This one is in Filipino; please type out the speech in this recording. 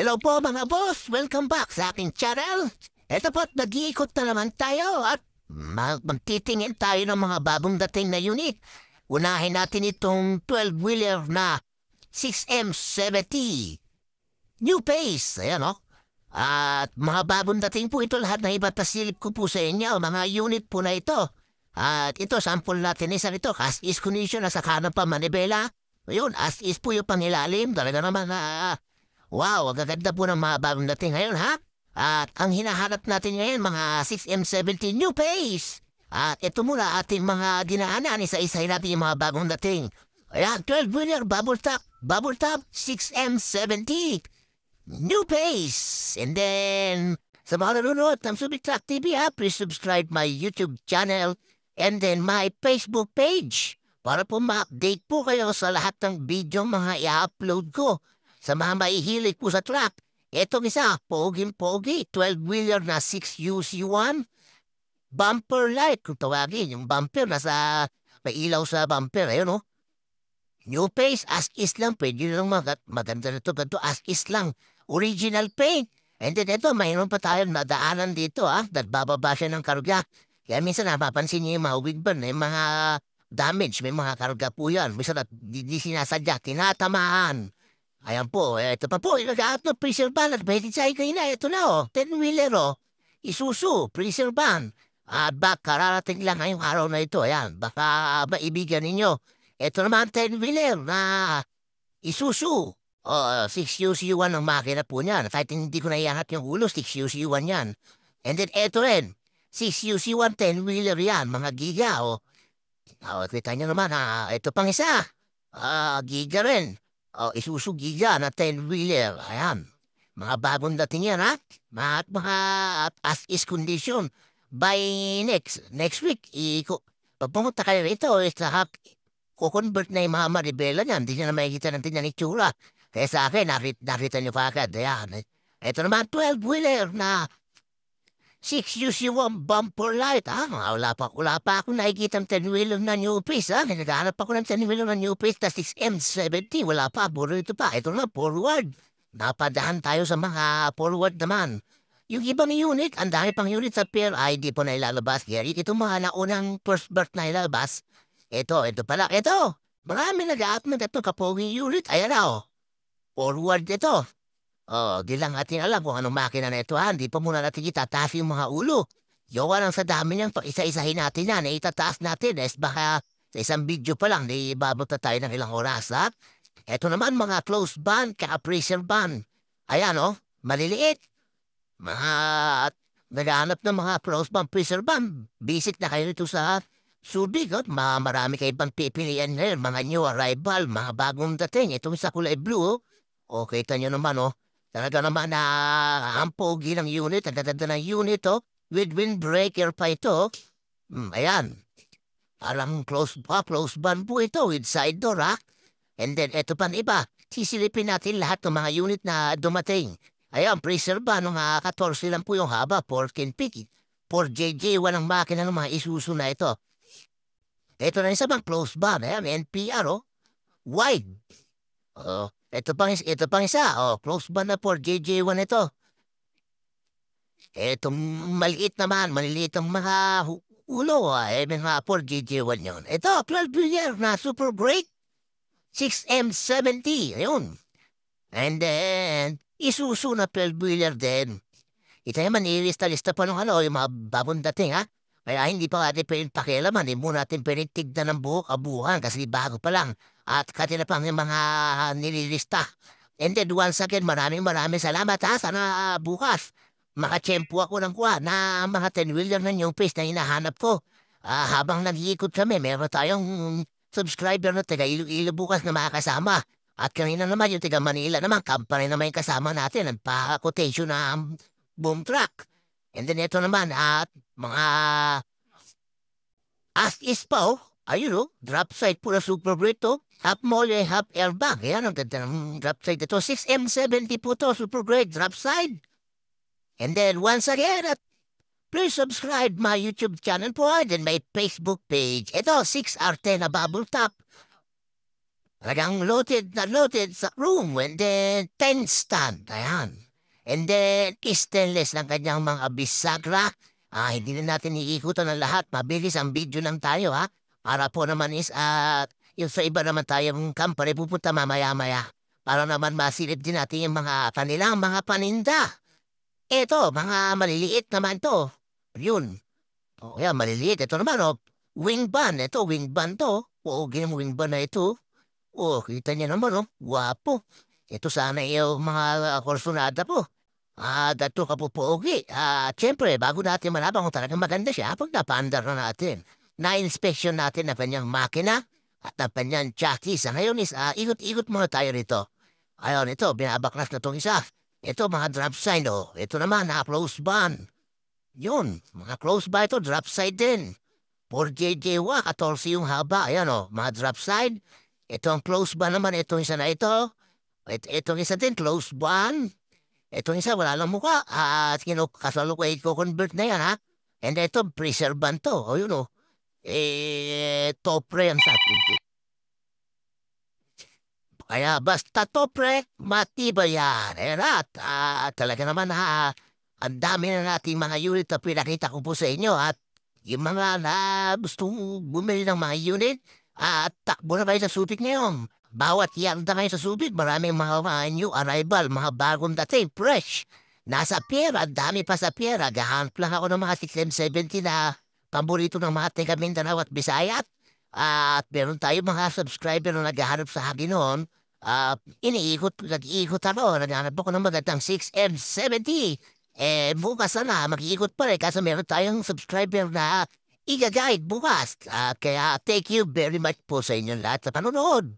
Hello po mga boss! Welcome back sa aking channel. Ito po't nag-iikot na naman tayo at magtitingin tayo ng mga bagong dating na unit. Unahin natin itong 12-wheeler na 6M70. New pace, ayan o. At mga bagong dating po ito, lahat na ipapasilip ko po sa inyo, mga unit po na ito. At ito, sample natin isa nito, as is condition, nasa kanan pa manibela. Ayun, as is po yung pangilalim, talaga naman wow, ang gaganda po ng mga bagong dating ngayon, ha? At ang hinahanap natin ngayon, mga 6M70 new pace. At ito muna ating mga dinaanan, isa-isay natin yung mga bagong dating. Ayan, 12-wheeler, bubble top, 6M70. New pace. And then, sa mga nanonood ng Subic Truck TV, please subscribe my YouTube channel and then my Facebook page para po ma-update po kayo sa lahat ng video mga i-upload ko. Sa mga maihilig po sa truck, etong isa, poging-pogi, 12-wheeler na 6UC1, bumper light, kung tawagin, yung bumper, may ilaw sa bumper, ayun o. New pace, as is lang, pwede lang maganda na ito, ganito, as is lang, original paint. And then ito, mayroon pa tayong nadaanan dito, nagbababa siya ng karga. Kaya minsan napapansin niyo yung mga wigban, yung mga damage, may mga karga po yan. Minsan di sinasadya, tinatamaan. Ayan po, ito pa po, lahat ng freezer ban at pwede sa kayo na, ito na 10-wheeler Isuzu, freezer ban. At baka kararating lang ngayong araw na ito, ayan, baka maibigan ninyo. Ito naman 10-wheeler na Isuzu, 6UC1 ang makina po niyan. Kahit hindi ko naiangat yung ulo, 6UC1 yan. And then ito rin, 6UC1 10-wheeler yan, mga giga, kita nyo naman, ito pang isa, giga rin. Isuzu Giga na 10-wheeler. Ayan. Mga bagong dating yan, mga as is condition. By next week, pag pumunta kayo rito, kukonvert na yung mga maribela niyan. Hindi nyo na makikita natin yan itsura. Kaya sa akin, nakita nyo pa agad. Ayan. Ito naman, 12-wheeler na 6UC1 bumper light, wala pa ako nakikita ng 10-wheeler na new pace, naghahanap ako ng 10-wheeler na new pace na 6M70, wala pa, puro ito pa. Ito na, forward. Napadahan tayo sa mga forward naman. Yung ibang unit, ang dami pang unit sa PLI, di po na ilalabas, Gary. Ito mga naunang first birth na ilalabas. Ito pala, ito. Marami nag-upload ito kapoging unit, ayan na, forward ito. Di lang natin alam kung anong makina na ito, Hindi pa muna natin itataas yung mga ulo. Yawa lang sa dami niyan, isa-isahin natin yan, itataas natin. Baka sa isang video pa lang, ibabot na tayo ng ilang oras, Ito naman mga close band, ka-pressure band. Ayan, maliliit. Mga naghahanap ng mga close band, pressure band. Visit na kayo nito sa Subic, marami kayo pang pipilian ngayon, mga new arrival, mga bagong dating. Itong sa kulay blue, kita nyo naman, Talaga naman ang pogi ng unit, ang ganda ng unit, with windbreaker pa ito. Ayan. Parang close band po ito with side door, And then, eto pa iba. Sisilipin natin lahat ng mga unit na dumating. Ayan, freezer ban, 14 lang po yung haba, 14 feet. 4JJ1 ang makina ng mga Isuzu na ito. Ito na isa bang close band, ayan, NPR, wide. Ito pang isa, close band na 4JJ1 ito. Itong maliit naman, maliliit ang mga ulo, mga 4JJ1 yun. Ito, 12-wheeler na super great, 6M70, ayun. And then, Isuzu na 12-wheeler din. Ito naman, ilista-lista pa yung mga bagong dating, Kaya hindi pa natin pwedeng pakialaman, hindi muna natin pwedeng tignan ng buhok-abuhan kasi bago pa lang. At kanina pang yung mga nililista. And then once again, maraming salamat, Sana bukas makachempo ako ng na mga 10-wheeler na yung pace na hinahanap ko. Habang nag-iikot kami, meron tayong subscriber na taga Iloilo bukas na makakasama. At kanina naman yung taga Manila naman, company naman yung kasama natin. Nagpa-quotation na boom truck. And then ito naman at mga as is pa, ayun drop side po na super great half molly, half airbag. Ayan, ang ganda ng drop side ito. 6M70 po to, super great drop side. And then once again, please subscribe my YouTube channel po and then my Facebook page. Ito, 6R10 na bubble top. Talagang loaded na loaded sa room. And then, 10 stand. Ayan. And then, stainless ng kanyang mga bisagra. Hindi na natin iikutan ang lahat. Mabilis ang video lang tayo, ha? Para po naman yung sa iba naman tayong company pupunta mamaya-maya. Para naman masilip din natin yung mga kanilang mga paninda. Eto, mga maliliit naman to. Yun. Yan, maliliit. Ito naman, wing ban. Ito, wing ban to. Oo, ginang wing ban na ito. Kita niya naman, Gwapo. Ito sana yung mga kursunada po. Dato ka po pogi. Siyempre, bago natin malaman kung talagang maganda siya, pag napaandar na natin, na-inspection natin na kanyang makina at na kanyang chassis. Ngayon ikot-ikot muna tayo rito. Ayun, ito, binabaklas na itong isa. Ito, mga drop sign, Ito naman, close ban. Yun, mga close by ito, drop side din. 4JJ1, 14 yung haba. Ayan, mga drop side. Ito ang close ban naman, itong isa na ito. Itong isa din, close ban. Itong isa, wala lang mukha. Kasalukay ko convert na yan, ha? And ito, preserve ban to. O yun, topre ang sabi. Kaya basta topre, matibay yan. Ayan at talaga naman, ang dami na nating mga unit na pinakita ko po sa inyo at yung mga na gustong bumili ng mga unit, takbo na kayo sa Subic ngayon. Bawat yarda kayo sa Subic, maraming mga new arrival, mga bagong dating, fresh. Nasa Piera, dami pa sa Piera. Gahanap lang ako ng mga 6M70 na paborito ng mga taga Mindanao at Bisaya. At meron tayo mga subscriber na naghahanap sa akin noon. Nag-iikot ako. Naghahanap ako ng magandang 6M70. Bukas na mag-iikot pa rin kasi meron tayong subscriber na i-guide bukas. Kaya thank you very much po sa inyong lahat sa panonood.